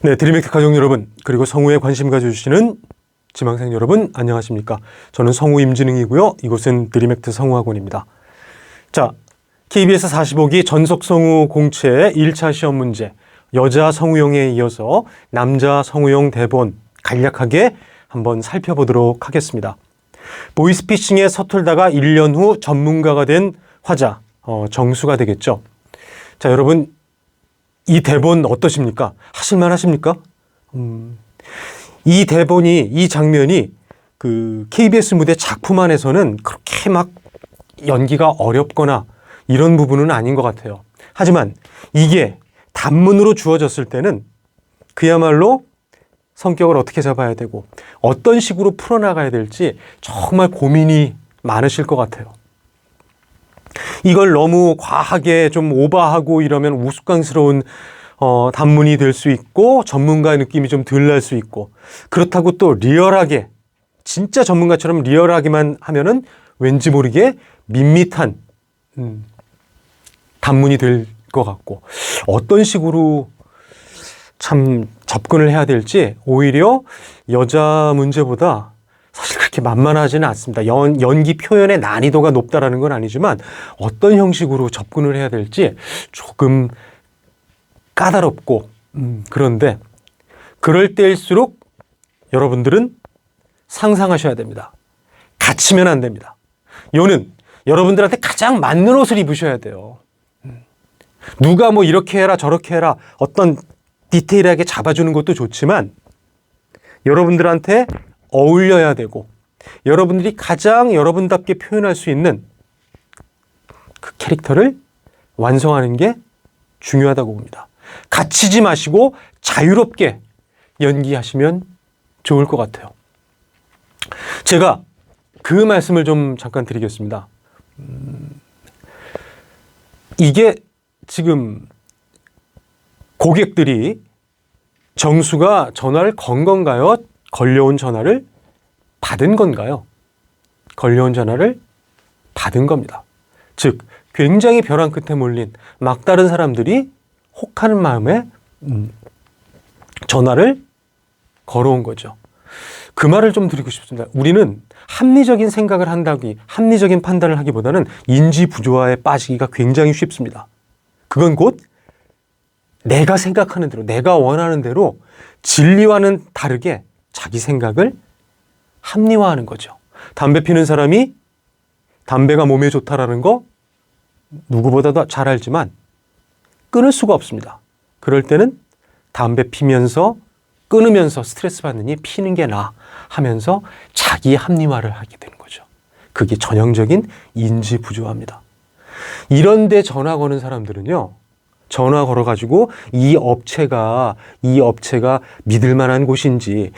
네, 드림액트 가족 여러분, 그리고 성우에 관심 가져주시는 지망생 여러분, 안녕하십니까? 저는 성우 임진흥이고요. 이곳은 드림액트 성우학원입니다. 자, KBS 45기 전속성우 공채 1차 시험 문제, 여자 성우용에 이어서 남자 성우용 대본 간략하게 한번 살펴보도록 하겠습니다. 보이스피싱에 서툴다가 1년 후 전문가가 된 화자, 정수가 되겠죠. 자, 여러분, 이 대본 어떠십니까? 하실만 하십니까? 이 대본이, 이 장면이 그 KBS 무대 작품 안에서는 그렇게 막 연기가 어렵거나 이런 부분은 아닌 것 같아요. 하지만 이게 단문으로 주어졌을 때는 그야말로 성격을 어떻게 잡아야 되고 어떤 식으로 풀어나가야 될지 정말 고민이 많으실 것 같아요. 이걸 너무 과하게 좀 오버하고 이러면 우스꽝스러운 단문이 될 수 있고 전문가의 느낌이 좀 덜 날 수 있고, 그렇다고 또 리얼하게 진짜 전문가처럼 리얼하게만 하면은 왠지 모르게 밋밋한 단문이 될 것 같고, 어떤 식으로 참 접근을 해야 될지 오히려 여자 문제보다 사실 그렇게 만만하지는 않습니다. 연기 표현의 난이도가 높다라는 건 아니지만 어떤 형식으로 접근을 해야 될지 조금 까다롭고 그런데 그럴 때일수록 여러분들은 상상하셔야 됩니다. 갇히면 안 됩니다. 요는 여러분들한테 가장 맞는 옷을 입으셔야 돼요. 누가 뭐 이렇게 해라 저렇게 해라 어떤 디테일하게 잡아주는 것도 좋지만 여러분들한테 어울려야 되고 여러분들이 가장 여러분답게 표현할 수 있는 그 캐릭터를 완성하는 게 중요하다고 봅니다. 갇히지 마시고 자유롭게 연기하시면 좋을 것 같아요. 제가 그 말씀을 좀 잠깐 드리겠습니다. 이게 지금 고객들이 정수가 전화를 건 건가요? 걸려온 전화를 받은 건가요? 걸려온 전화를 받은 겁니다. 즉 굉장히 벼랑 끝에 몰린 막다른 사람들이 혹하는 마음에 전화를 걸어온 거죠. 그 말을 좀 드리고 싶습니다. 우리는 합리적인 생각을 한다기, 합리적인 판단을 하기보다는 인지 부조화에 빠지기가 굉장히 쉽습니다. 그건 곧 내가 생각하는 대로, 내가 원하는 대로 진리와는 다르게 자기 생각을 합리화하는 거죠. 담배 피는 사람이 담배가 몸에 좋다라는 거 누구보다도 잘 알지만 끊을 수가 없습니다. 그럴 때는 담배 피면서 끊으면서 스트레스 받느니 피는 게 나아 하면서 자기 합리화를 하게 되는 거죠. 그게 전형적인 인지 부조화입니다. 이런 데 전화 거는 사람들은요, 전화 걸어가지고 이 업체가 믿을 만한 곳인지,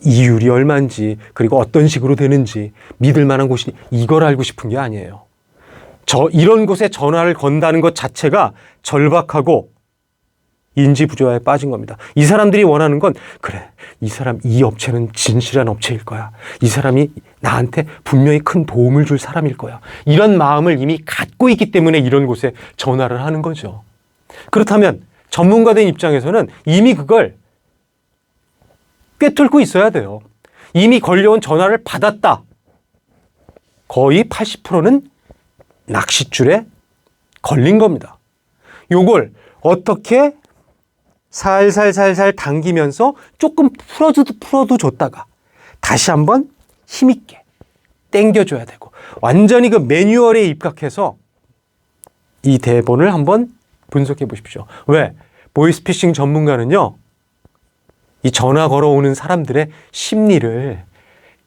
이율이 얼마인지, 그리고 어떤 식으로 되는지, 믿을 만한 곳인지, 이걸 알고 싶은 게 아니에요. 이런 곳에 전화를 건다는 것 자체가 절박하고 인지 부조화에 빠진 겁니다. 이 사람들이 원하는 건, 그래, 이 업체는 진실한 업체일 거야. 이 사람이 나한테 분명히 큰 도움을 줄 사람일 거야. 이런 마음을 이미 갖고 있기 때문에 이런 곳에 전화를 하는 거죠. 그렇다면 전문가된 입장에서는 이미 그걸 꿰뚫고 있어야 돼요. 이미 걸려온 전화를 받았다. 거의 80%는 낚싯줄에 걸린 겁니다. 요걸 어떻게 살살살살 당기면서 조금 풀어도 줬다가 다시 한번 힘있게 당겨줘야 되고, 완전히 그 매뉴얼에 입각해서 이 대본을 한번 분석해 보십시오. 왜? 보이스피싱 전문가는요, 이 전화 걸어오는 사람들의 심리를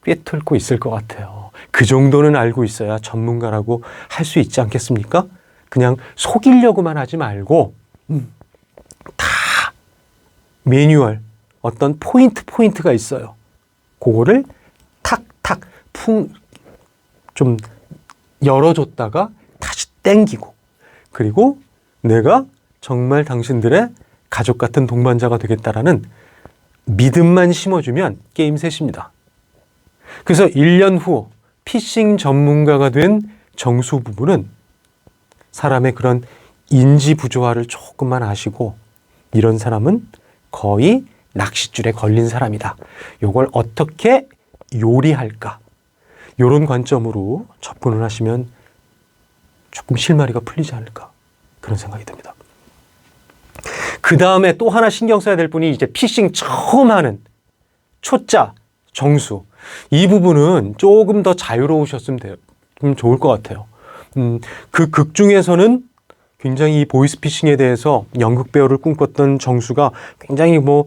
꿰뚫고 있을 것 같아요. 그 정도는 알고 있어야 전문가라고 할 수 있지 않겠습니까? 그냥 속이려고만 하지 말고 다 매뉴얼, 어떤 포인트가 있어요. 그거를 탁탁 좀 열어줬다가 다시 땡기고, 그리고 내가 정말 당신들의 가족 같은 동반자가 되겠다라는 믿음만 심어주면 게임 셋입니다. 그래서 1년 후 피싱 전문가가 된 정수 부부는 사람의 그런 인지 부조화를 조금만 아시고, 이런 사람은 거의 낚싯줄에 걸린 사람이다. 요걸 어떻게 요리할까? 요런 관점으로 접근을 하시면 조금 실마리가 풀리지 않을까? 그런 생각이 듭니다. 그 다음에 또 하나 신경 써야 될 분이 이제 피싱 처음 하는 초짜, 정수. 이 부분은 조금 더 자유로우셨으면 돼요. 좀 좋을 것 같아요. 그 극 중에서는 굉장히 이 보이스피싱에 대해서 연극 배우를 꿈꿨던 정수가 굉장히 뭐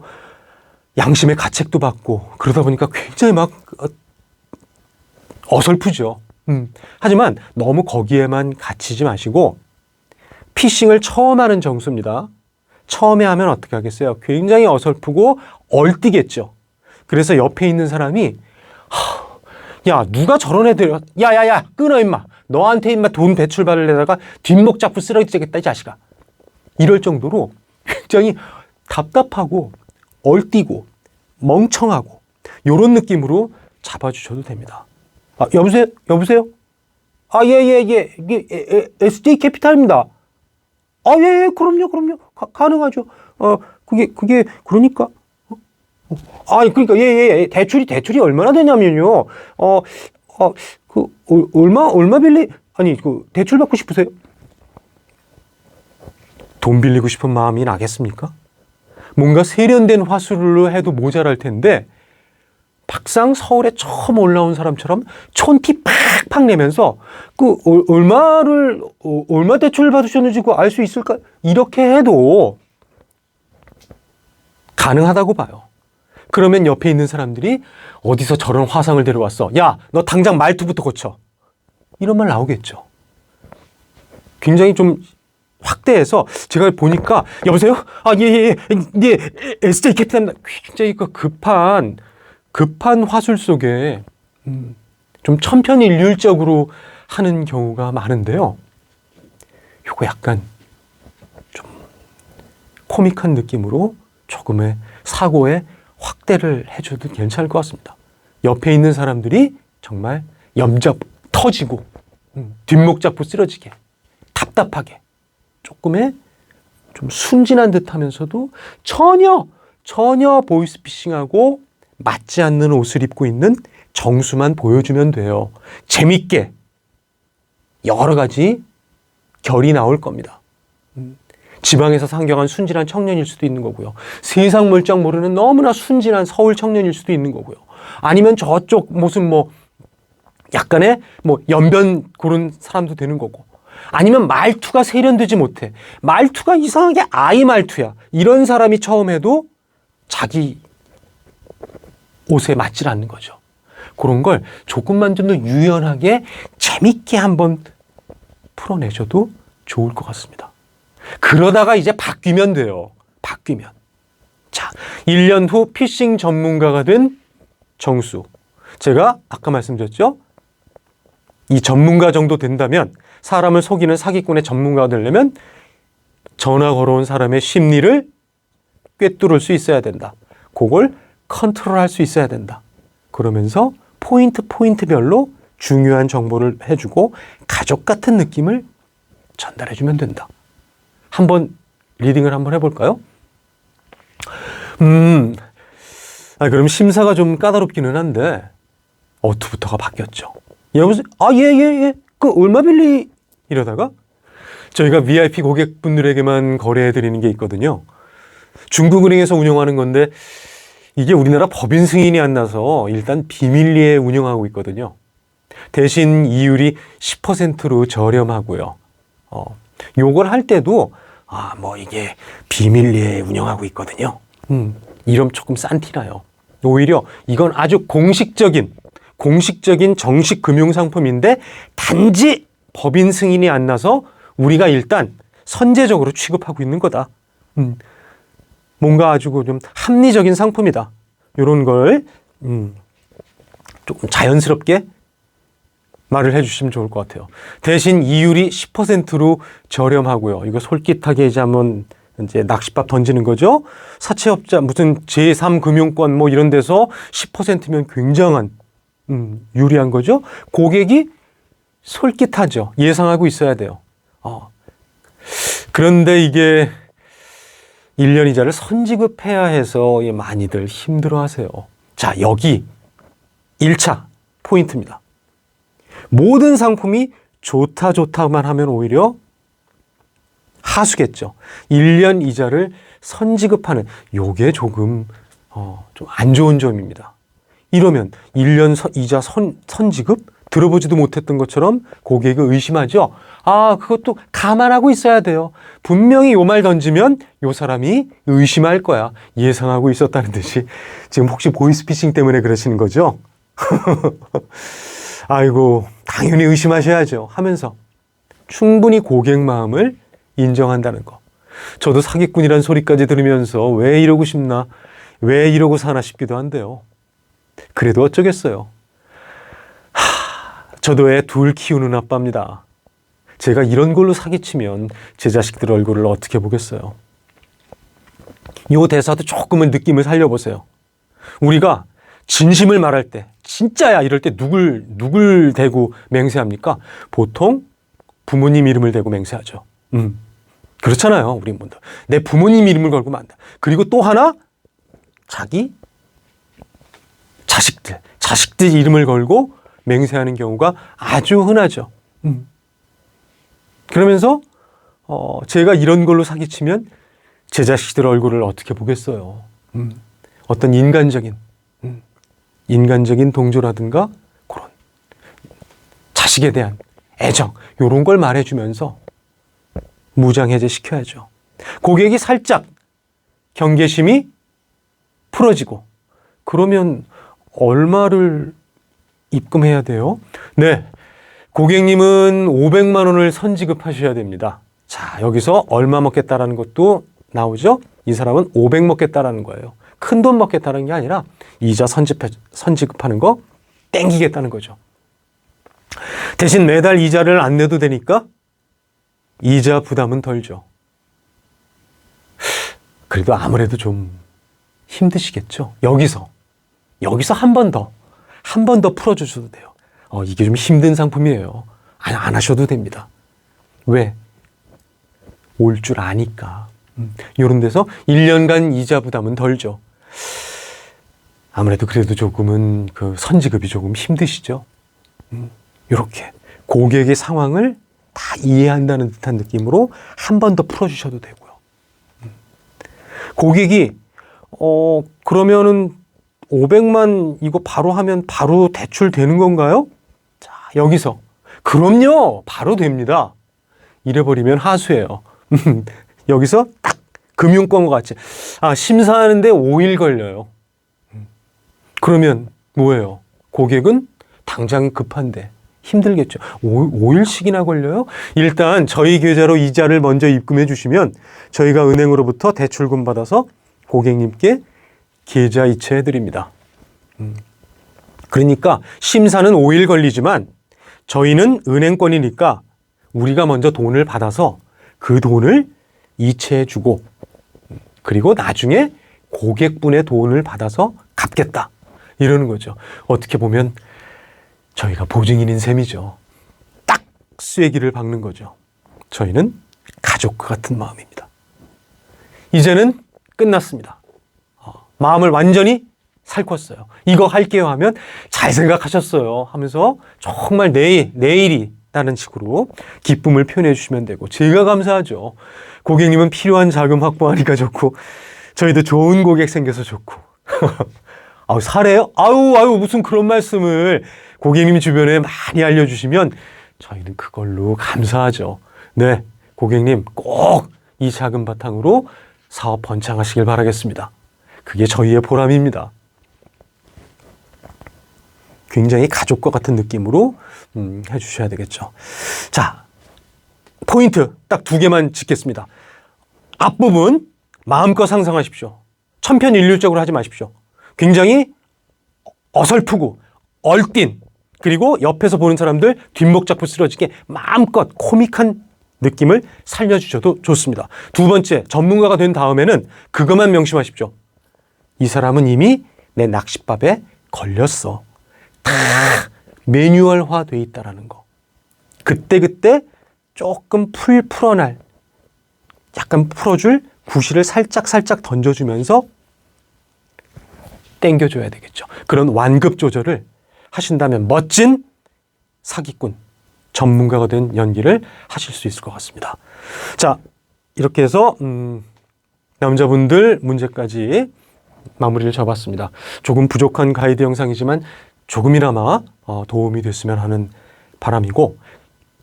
양심의 가책도 받고 그러다 보니까 굉장히 막 어설프죠. 하지만 너무 거기에만 갇히지 마시고 피싱을 처음 하는 정수입니다. 처음에 하면 어떻게 하겠어요? 굉장히 어설프고 얼뛰겠죠. 그래서 옆에 있는 사람이 야 누가 저런 애들 야야야 끊어 임마 너한테 임마 돈 대출 받으려다가 뒷목 잡고 쓰러지겠다 이 자식아 이럴 정도로 굉장히 답답하고 얼뛰고 멍청하고 요런 느낌으로 잡아주셔도 됩니다. 아 여보세요? 여보세요? 아 예 SJ 캐피탈입니다. 아 예 그럼요 가능하죠. 그게 그러니까 아, 그러니까, 대출이 얼마나 되냐면요. 얼마 빌리, 아니, 대출 받고 싶으세요? 돈 빌리고 싶은 마음이 나겠습니까? 뭔가 세련된 화술로 해도 모자랄 텐데, 막상 서울에 처음 올라온 사람처럼 촌티 팍팍 내면서, 얼마 대출 받으셨는지 알 수 있을까? 이렇게 해도 가능하다고 봐요. 그러면 옆에 있는 사람들이 어디서 저런 화상을 데려왔어? 야, 너 당장 말투부터 고쳐. 이런 말 나오겠죠. 굉장히 좀 확대해서 제가 보니까 여보세요? 아, 예, SJ 캐피탈입니다. 굉장히 급한 화술 속에 좀 천편일률적으로 하는 경우가 많은데요. 요거 약간 좀 코믹한 느낌으로 조금의 사고에 확대를 해줘도 괜찮을 것 같습니다. 옆에 있는 사람들이 정말 염잡 터지고 뒷목 잡고 쓰러지게 답답하게 조금의 좀 순진한 듯 하면서도 전혀 보이스피싱하고 맞지 않는 옷을 입고 있는 정수만 보여주면 돼요. 재밌게 여러 가지 결이 나올 겁니다. 지방에서 상경한 순진한 청년일 수도 있는 거고요. 세상 물정 모르는 너무나 순진한 서울 청년일 수도 있는 거고요. 아니면 저쪽 무슨 약간의 연변 고른 사람도 되는 거고. 아니면 말투가 세련되지 못해. 말투가 이상하게 아이 말투야. 이런 사람이 처음 해도 자기 옷에 맞질 않는 거죠. 그런 걸 조금만 좀 더 유연하게 재밌게 한번 풀어내셔도 좋을 것 같습니다. 그러다가 이제 바뀌면 돼요. 바뀌면. 자, 1년 후 피싱 전문가가 된 정수. 제가 아까 말씀드렸죠? 이 전문가 정도 된다면 사람을 속이는 사기꾼의 전문가가 되려면 전화 걸어온 사람의 심리를 꿰뚫을 수 있어야 된다. 그걸 컨트롤할 수 있어야 된다. 그러면서 포인트별로 중요한 정보를 해주고 가족 같은 느낌을 전달해주면 된다. 한번 리딩을 한번 해볼까요? 그럼 심사가 좀 까다롭기는 한데 어투부터가 바뀌었죠. 여보세요? 아, 예. 얼마 빌리? 이러다가 저희가 VIP 고객분들에게만 거래해드리는 게 있거든요. 중국은행에서 운영하는 건데 이게 우리나라 법인 승인이 안 나서 일단 비밀리에 운영하고 있거든요. 대신 이율이 10%로 저렴하고요. 요걸 할 때도 이게 비밀리에 운영하고 있거든요. 이러면 조금 싼 티나요. 오히려 이건 아주 공식적인 정식 금융상품인데 단지 법인 승인이 안 나서 우리가 일단 선제적으로 취급하고 있는 거다. 뭔가 아주 좀 합리적인 상품이다. 이런 걸 조금 자연스럽게 말을 해주시면 좋을 것 같아요. 대신 이율이 10%로 저렴하고요. 이거 솔깃하게 이제 낚싯밥 던지는 거죠. 사채업자 무슨 제3금융권 이런 데서 10%면 굉장한 유리한 거죠. 고객이 솔깃하죠. 예상하고 있어야 돼요. 그런데 이게 1년 이자를 선지급해야 해서 많이들 힘들어하세요. 자, 여기 1차 포인트입니다. 모든 상품이 좋다만 하면 오히려 하수겠죠. 1년 이자를 선지급하는 요게 조금 좀 안 좋은 점입니다. 이러면 1년 이자 선지급? 들어보지도 못했던 것처럼 고객을 의심하죠. 아, 그것도 감안하고 있어야 돼요. 분명히 요 말 던지면 요 사람이 의심할 거야. 예상하고 있었다는 듯이. 지금 혹시 보이스피싱 때문에 그러시는 거죠? 아이고, 당연히 의심하셔야죠. 하면서 충분히 고객 마음을 인정한다는 거. 저도 사기꾼이란 소리까지 들으면서 왜 이러고 싶나, 왜 이러고 사나 싶기도 한데요. 그래도 어쩌겠어요. 저도 애 둘 키우는 아빠입니다. 제가 이런 걸로 사기치면 제 자식들 얼굴을 어떻게 보겠어요. 요 대사도 조금은 느낌을 살려보세요. 우리가 진심을 말할 때, 진짜야 이럴 때 누굴 대고 맹세합니까? 보통 부모님 이름을 대고 맹세하죠. 그렇잖아요, 우리 분들. 내 부모님 이름을 걸고 만다. 그리고 또 하나, 자기 자식들 이름을 걸고 맹세하는 경우가 아주 흔하죠. 그러면서 제가 이런 걸로 사기치면 제 자식들 얼굴을 어떻게 보겠어요. 어떤 인간적인 동조라든가 그런 자식에 대한 애정 이런 걸 말해주면서 무장해제 시켜야죠. 고객이 살짝 경계심이 풀어지고 그러면 얼마를 입금해야 돼요? 네, 고객님은 500만 원을 선지급하셔야 됩니다. 자, 여기서 얼마 먹겠다라는 것도 나오죠? 이 사람은 500 먹겠다라는 거예요. 큰 돈 먹겠다는 게 아니라 이자 선지급하는 거 땡기겠다는 거죠. 대신 매달 이자를 안 내도 되니까 이자 부담은 덜죠. 그래도 아무래도 좀 힘드시겠죠? 여기서 한 번 더 풀어주셔도 돼요. 이게 좀 힘든 상품이에요. 안 하셔도 됩니다. 왜? 올 줄 아니까. 이런 데서 1년간 이자 부담은 덜죠. 아무래도 그래도 조금은 그 선지급이 조금 힘드시죠. 이렇게 고객의 상황을 다 이해한다는 듯한 느낌으로 한 번 더 풀어주셔도 되고요. 고객이 그러면은 500만 이거 바로 하면 바로 대출 되는 건가요? 자, 여기서 그럼요, 바로 됩니다. 이래버리면 하수예요. 여기서 딱 금융권과 같이 심사하는데 5일 걸려요. 그러면 뭐예요? 고객은 당장 급한데 힘들겠죠. 5일씩이나 걸려요? 일단 저희 계좌로 이자를 먼저 입금해 주시면 저희가 은행으로부터 대출금 받아서 고객님께 계좌 이체해 드립니다. 그러니까 심사는 5일 걸리지만 저희는 은행권이니까 우리가 먼저 돈을 받아서 그 돈을 이체해 주고 그리고 나중에 고객분의 돈을 받아서 갚겠다. 이러는 거죠. 어떻게 보면 저희가 보증인인 셈이죠. 딱 쐐기를 박는 거죠. 저희는 가족과 같은 마음입니다. 이제는 끝났습니다. 마음을 완전히 살궜어요. 이거 할게요 하면 잘 생각하셨어요 하면서 정말 내일이라는 식으로 기쁨을 표현해 주시면 되고 제가 감사하죠. 고객님은 필요한 자금 확보하니까 좋고 저희도 좋은 고객 생겨서 좋고 사래요? 아유 무슨 그런 말씀을 고객님 주변에 많이 알려주시면 저희는 그걸로 감사하죠. 네, 고객님 꼭 이 자금 바탕으로 사업 번창하시길 바라겠습니다. 그게 저희의 보람입니다. 굉장히 가족과 같은 느낌으로 해주셔야 되겠죠. 자, 포인트 딱 2개만 짚겠습니다. 앞부분 마음껏 상상하십시오. 천편일률적으로 하지 마십시오. 굉장히 어설프고 얼띤 그리고 옆에서 보는 사람들 뒷목 잡고 쓰러지게 마음껏 코믹한 느낌을 살려주셔도 좋습니다. 2번째, 전문가가 된 다음에는 그것만 명심하십시오. 이 사람은 이미 내 낚싯밥에 걸렸어. 다 매뉴얼화 돼 있다라는 거. 그때그때 조금 풀어줄 구실을 살짝 던져주면서 땡겨줘야 되겠죠. 그런 완급 조절을 하신다면 멋진 사기꾼, 전문가가 된 연기를 하실 수 있을 것 같습니다. 자, 이렇게 해서 남자분들 문제까지 마무리를 잡았습니다. 조금 부족한 가이드 영상이지만 조금이나마 도움이 됐으면 하는 바람이고,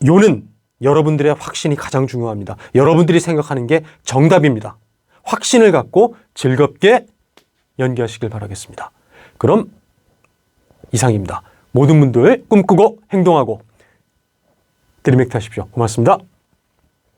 요는 여러분들의 확신이 가장 중요합니다. 여러분들이 생각하는 게 정답입니다. 확신을 갖고 즐겁게 연기하시길 바라겠습니다. 그럼 이상입니다. 모든 분들 꿈꾸고 행동하고 드림액트 하십시오. 고맙습니다.